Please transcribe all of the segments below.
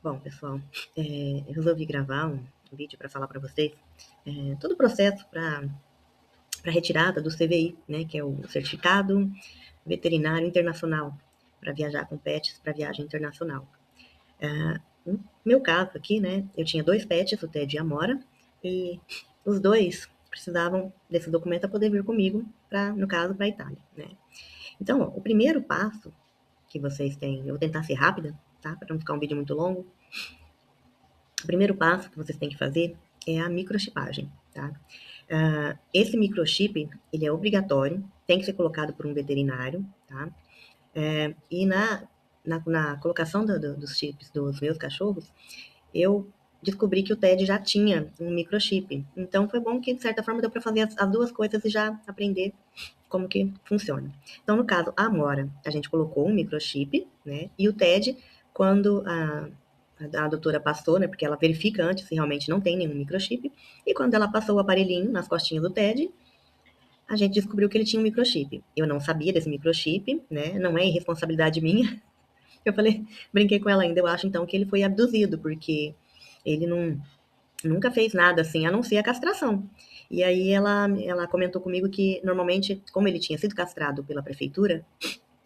Bom, pessoal, eu resolvi gravar um vídeo para falar para vocês todo o processo para retirada do CVI, né, que é o Certificado Veterinário Internacional, para viajar com pets para viagem internacional. No meu caso aqui, né, eu tinha 2 pets, o Ted e a Amora, e os dois precisavam desse documento para poder vir comigo, no caso, para a Itália, né. Então, ó, o primeiro passo que vocês têm, eu vou tentar ser rápida, tá, para não ficar um vídeo muito longo. O primeiro passo que vocês têm que fazer é a microchipagem, tá? Esse microchip, ele é obrigatório, tem que ser colocado por um veterinário, tá? E na colocação dos chips dos meus cachorros, eu descobri que o Ted já tinha um microchip. Então, foi bom que, de certa forma, deu para fazer as duas coisas e já aprender como que funciona. Então, no caso, a Amora, a gente colocou um microchip, né? E o Ted, quando a doutora passou, né? Porque ela verifica antes se realmente não tem nenhum microchip. E quando ela passou o aparelhinho nas costinhas do Ted, a gente descobriu que ele tinha um microchip. Eu não sabia desse microchip, né? Não é irresponsabilidade minha. Eu falei, brinquei com ela ainda. Eu acho então que ele foi abduzido, porque ele nunca fez nada assim, a não ser a castração. E aí ela comentou comigo que normalmente, como ele tinha sido castrado pela prefeitura,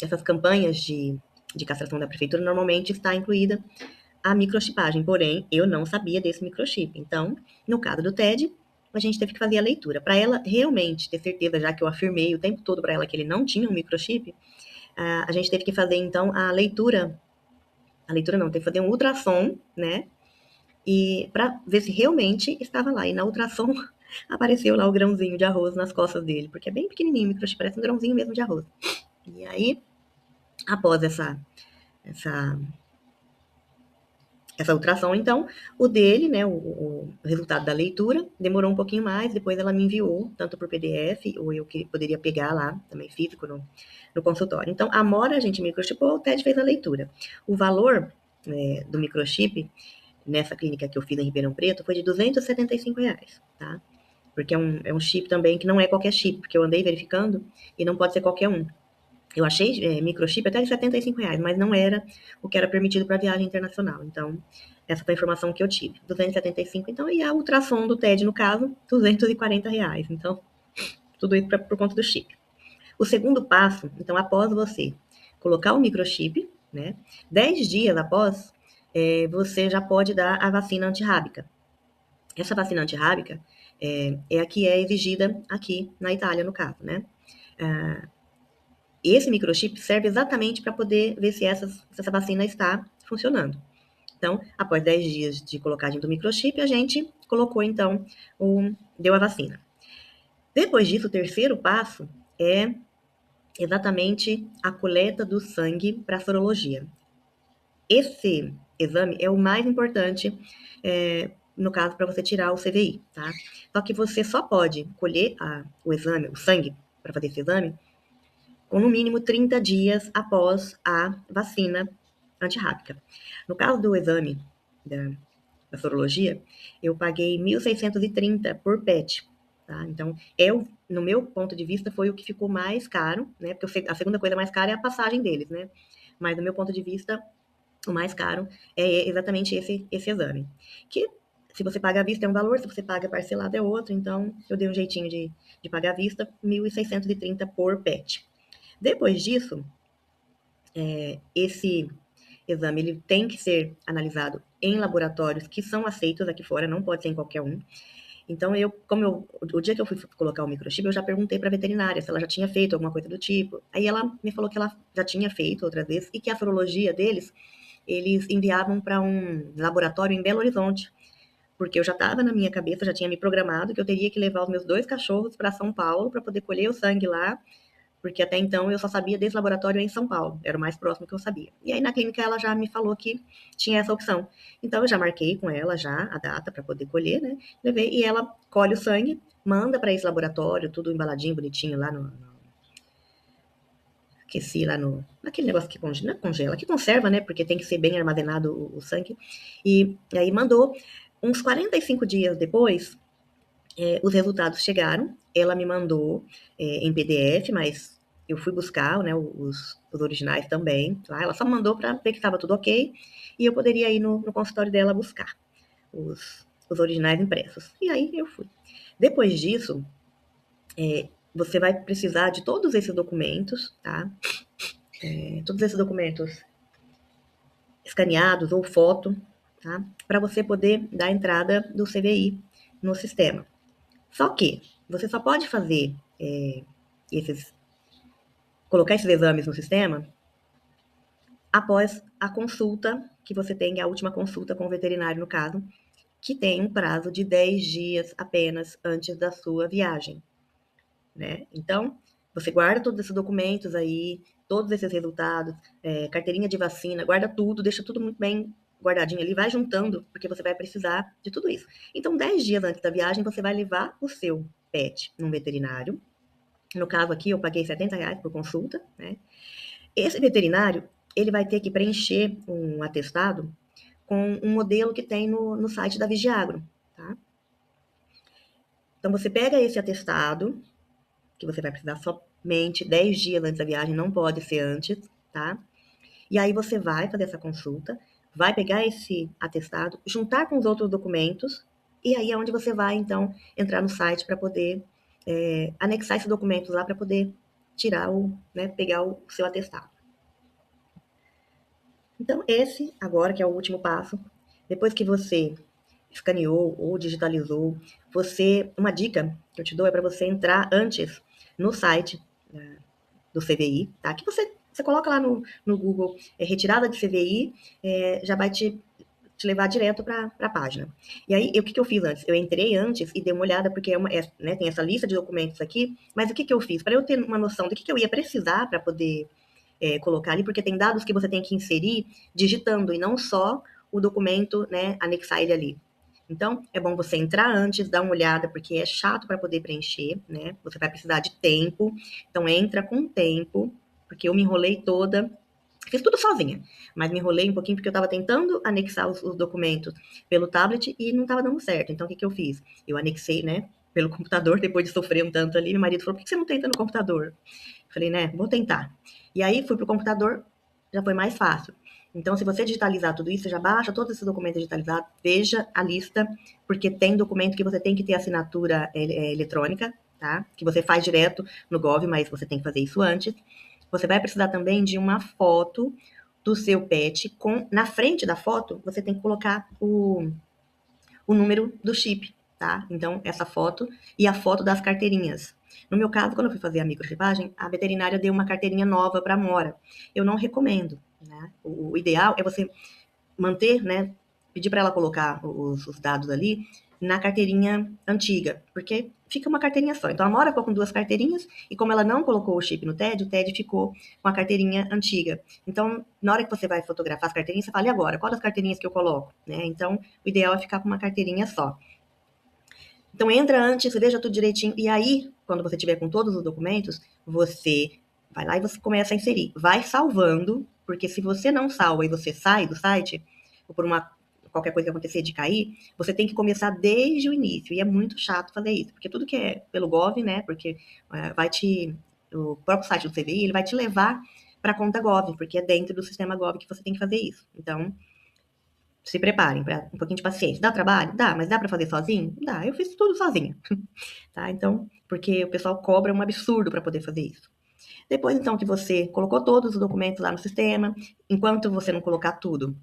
essas campanhas de castração da prefeitura normalmente está incluída a microchipagem, porém, eu não sabia desse microchip. Então, no caso do TED, a gente teve que fazer a leitura. Para ela realmente ter certeza, já que eu afirmei o tempo todo para ela que ele não tinha um microchip, a gente teve que fazer, então, a leitura. A leitura não, teve que fazer um ultrassom, né? E para ver se realmente estava lá. E na ultrassom apareceu lá o grãozinho de arroz nas costas dele, porque é bem pequenininho, o microchip parece um grãozinho mesmo de arroz. E aí, após essa ultrassom, então, o dele, né, o resultado da leitura, demorou um pouquinho mais, depois ela me enviou, tanto por PDF, ou eu que poderia pegar lá, também físico, no consultório. Então, a Amora, a gente microchipou, o TED fez a leitura. O valor do microchip, nessa clínica que eu fiz em Ribeirão Preto, foi de R$ 275, tá? Porque é um chip também que não é qualquer chip, porque eu andei verificando e não pode ser qualquer um. Eu achei microchip até de R$ 75, mas não era o que era permitido para viagem internacional. Então, essa foi a informação que eu tive. 275, então, e a ultrassom do TED, no caso, R$ 240. Então, tudo isso por conta do chip. O segundo passo, então, após você colocar o microchip, né, 10 dias após, você já pode dar a vacina antirrábica. Essa vacina antirrábica é a que é exigida aqui na Itália, no caso, né? Esse microchip serve exatamente para poder ver se essa vacina está funcionando. Então, após 10 dias de colocagem do microchip, a gente colocou, então, deu a vacina. Depois disso, o terceiro passo é exatamente a coleta do sangue para sorologia. Esse exame é o mais importante, no caso, para você tirar o CVI, tá? Só que você só pode colher o exame, o sangue, para fazer esse exame, com no mínimo 30 dias após a vacina antirrábica. No caso do exame da sorologia, eu paguei 1.630 por PET. Tá? Então, no meu ponto de vista, foi o que ficou mais caro, né? Porque a segunda coisa mais cara é a passagem deles, né? Mas, do meu ponto de vista, o mais caro é exatamente esse exame. Que, se você paga à vista, é um valor, se você paga parcelado, é outro. Então, eu dei um jeitinho de pagar à vista, 1.630 por PET. Depois disso, esse exame ele tem que ser analisado em laboratórios que são aceitos aqui fora, não pode ser em qualquer um. Então, o dia que eu fui colocar o microchip, eu já perguntei para a veterinária se ela já tinha feito alguma coisa do tipo. Aí ela me falou que ela já tinha feito outras vezes e que a sorologia deles, eles enviavam para um laboratório em Belo Horizonte, porque eu já estava na minha cabeça, já tinha me programado que eu teria que levar os meus 2 cachorros para São Paulo para poder colher o sangue lá, porque até então eu só sabia desse laboratório em São Paulo, era o mais próximo que eu sabia. E aí na clínica ela já me falou que tinha essa opção. Então eu já marquei com ela já a data para poder colher, né? Levei e ela colhe o sangue, manda para esse laboratório, tudo embaladinho, bonitinho lá aqueci lá naquele negócio que congela, que conserva, né? Porque tem que ser bem armazenado o sangue. E aí mandou. Uns 45 dias depois, os resultados chegaram. Ela me mandou em PDF, mas eu fui buscar, né, os originais também, lá. Ela só mandou para ver que estava tudo ok e eu poderia ir no consultório dela buscar os originais impressos. E aí eu fui. Depois disso, você vai precisar de todos esses documentos, tá? Todos esses documentos escaneados ou foto, tá? Para você poder dar entrada do CVI no sistema. Só que você só pode fazer colocar esses exames no sistema após a consulta que você tem, a última consulta com o veterinário, no caso, que tem um prazo de 10 dias apenas antes da sua viagem, né? Então, você guarda todos esses documentos aí, todos esses resultados, carteirinha de vacina, guarda tudo, deixa tudo muito bem guardadinho ali, vai juntando, porque você vai precisar de tudo isso. Então, 10 dias antes da viagem, você vai levar o seu pet num veterinário. No caso aqui, eu paguei R$ 70 por consulta, né? Esse veterinário, ele vai ter que preencher um atestado com um modelo que tem no site da Vigiagro, tá? Então, você pega esse atestado, que você vai precisar somente 10 dias antes da viagem, não pode ser antes, tá? E aí você vai fazer essa consulta, vai pegar esse atestado, juntar com os outros documentos, e aí é onde você vai, então, entrar no site para poder anexar esses documentos lá para poder tirar né, pegar o seu atestado. Então, esse agora que é o último passo, depois que você escaneou ou digitalizou, uma dica que eu te dou é para você entrar antes no site do CVI, tá? Que você coloca lá no Google retirada de CVI, já vai te levar direto para a página. E aí, o que eu fiz antes? Eu entrei antes e dei uma olhada, porque né, tem essa lista de documentos aqui, mas o que eu fiz? Para eu ter uma noção do que eu ia precisar para poder colocar ali, porque tem dados que você tem que inserir digitando, e não só o documento, né, anexar ele ali. Então, é bom você entrar antes, dar uma olhada, porque é chato para poder preencher, né? Você vai precisar de tempo. Então, entra com tempo, porque eu me enrolei toda. Fiz tudo sozinha, mas me enrolei um pouquinho porque eu estava tentando anexar os documentos pelo tablet e não estava dando certo. Então, o que eu fiz? Eu anexei, né, pelo computador, depois de sofrer um tanto ali. Meu marido falou, por que você não tenta no computador? Falei, né, vou tentar. E aí, fui pro computador, já foi mais fácil. Então, se você digitalizar tudo isso, você já baixa todos esses documentos digitalizados, veja a lista, porque tem documento que você tem que ter assinatura eletrônica, tá? Que você faz direto no Gov, mas você tem que fazer isso antes. Você vai precisar também de uma foto do seu pet, na frente da foto, você tem que colocar o número do chip, tá? Então, essa foto e a foto das carteirinhas. No meu caso, quando eu fui fazer a microchipagem, a veterinária deu uma carteirinha nova para a Mora. Eu não recomendo, né? O ideal é você manter, né? Pedir para ela colocar os dados ali na carteirinha antiga, porque fica uma carteirinha só. Então, a Mora ficou com 2 carteirinhas, e como ela não colocou o chip no TED, o TED ficou com a carteirinha antiga. Então, na hora que você vai fotografar as carteirinhas, você fala, e agora? Qual das carteirinhas que eu coloco? Né? Então, o ideal é ficar com uma carteirinha só. Então, entra antes, veja tudo direitinho, e aí, quando você tiver com todos os documentos, você vai lá e você começa a inserir. Vai salvando, porque se você não salva e você sai do site, ou por qualquer coisa que acontecer de cair, você tem que começar desde o início, e é muito chato fazer isso, porque tudo que é pelo Gov, né, porque o próprio site do CVI, ele vai te levar para a conta Gov, porque é dentro do sistema Gov que você tem que fazer isso. Então, se preparem para um pouquinho de paciência. Dá trabalho? Dá, mas dá para fazer sozinho? Dá, eu fiz tudo sozinha. Tá? Então, porque o pessoal cobra um absurdo para poder fazer isso. Depois, então, que você colocou todos os documentos lá no sistema, enquanto você não colocar tudo,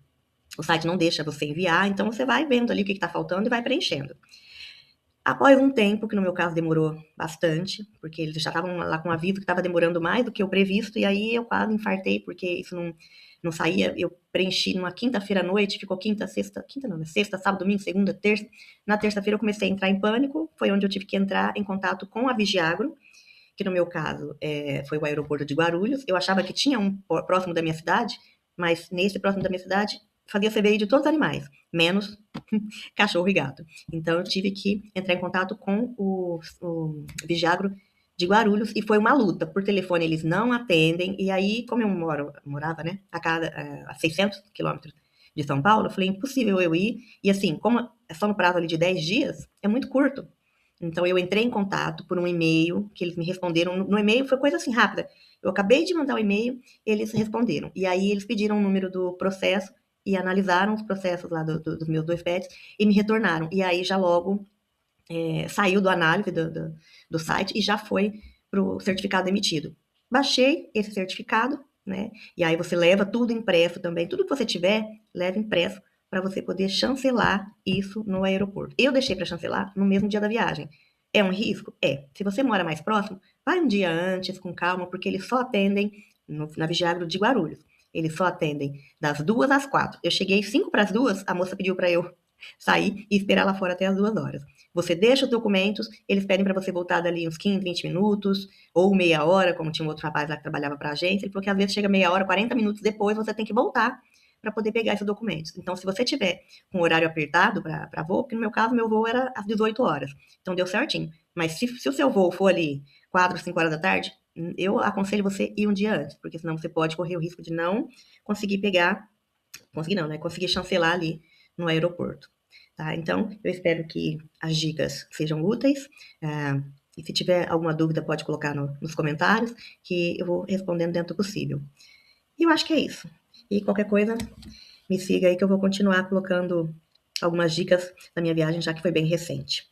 o site não deixa você enviar, então você vai vendo ali o que está faltando e vai preenchendo. Após um tempo, que no meu caso demorou bastante, porque eles já estavam lá com um aviso que estava demorando mais do que o previsto, e aí eu quase infartei, porque isso não saía. Eu preenchi numa quinta-feira à noite, ficou sexta, sábado, domingo, segunda, terça. Na terça-feira eu comecei a entrar em pânico, foi onde eu tive que entrar em contato com a Vigiagro, que no meu caso foi o aeroporto de Guarulhos. Eu achava que tinha um próximo da minha cidade, mas nesse próximo da minha cidade fazia CVI de todos os animais, menos cachorro e gato. Então eu tive que entrar em contato com o Vigiagro de Guarulhos, e foi uma luta. Por telefone eles não atendem, e aí, como eu morava, né, a 600 quilômetros de São Paulo, eu falei, impossível eu ir, e assim, como é só no prazo ali de 10 dias, é muito curto. Então, eu entrei em contato por um e-mail, que eles me responderam. No e-mail foi coisa assim rápida. Eu acabei de mandar o e-mail, eles responderam. E aí, eles pediram o número do processo e analisaram os processos lá dos meus 2 pets e me retornaram. E aí, já logo saiu do análise do site e já foi para o certificado emitido. Baixei esse certificado, né? E aí você leva tudo impresso também, tudo que você tiver, leva impresso para você poder chancelar isso no aeroporto. Eu deixei para chancelar no mesmo dia da viagem. É um risco? É. Se você mora mais próximo, vai um dia antes, com calma, porque eles só atendem na Vigiagro de Guarulhos. Eles só atendem das 2 às 4. Eu cheguei 5 para as 2, a moça pediu para eu sair e esperar lá fora até as 2 horas. Você deixa os documentos, eles pedem para você voltar dali uns 15, 20 minutos, ou meia hora, como tinha um outro rapaz lá que trabalhava para a agência, ele falou que às vezes chega meia hora, 40 minutos depois, você tem que voltar para poder pegar esses documentos. Então, se você tiver com o horário apertado para voo, porque no meu caso, meu voo era às 18 horas, então deu certinho. Mas se o seu voo for ali 4, 5 horas da tarde, eu aconselho você ir um dia antes, porque senão você pode correr o risco de não conseguir pegar, conseguir não, né? Conseguir chancelar ali no aeroporto. Tá? Então, eu espero que as dicas sejam úteis. E se tiver alguma dúvida, pode colocar nos comentários, que eu vou respondendo dentro do possível. E eu acho que é isso. E qualquer coisa, me siga aí que eu vou continuar colocando algumas dicas da minha viagem, já que foi bem recente.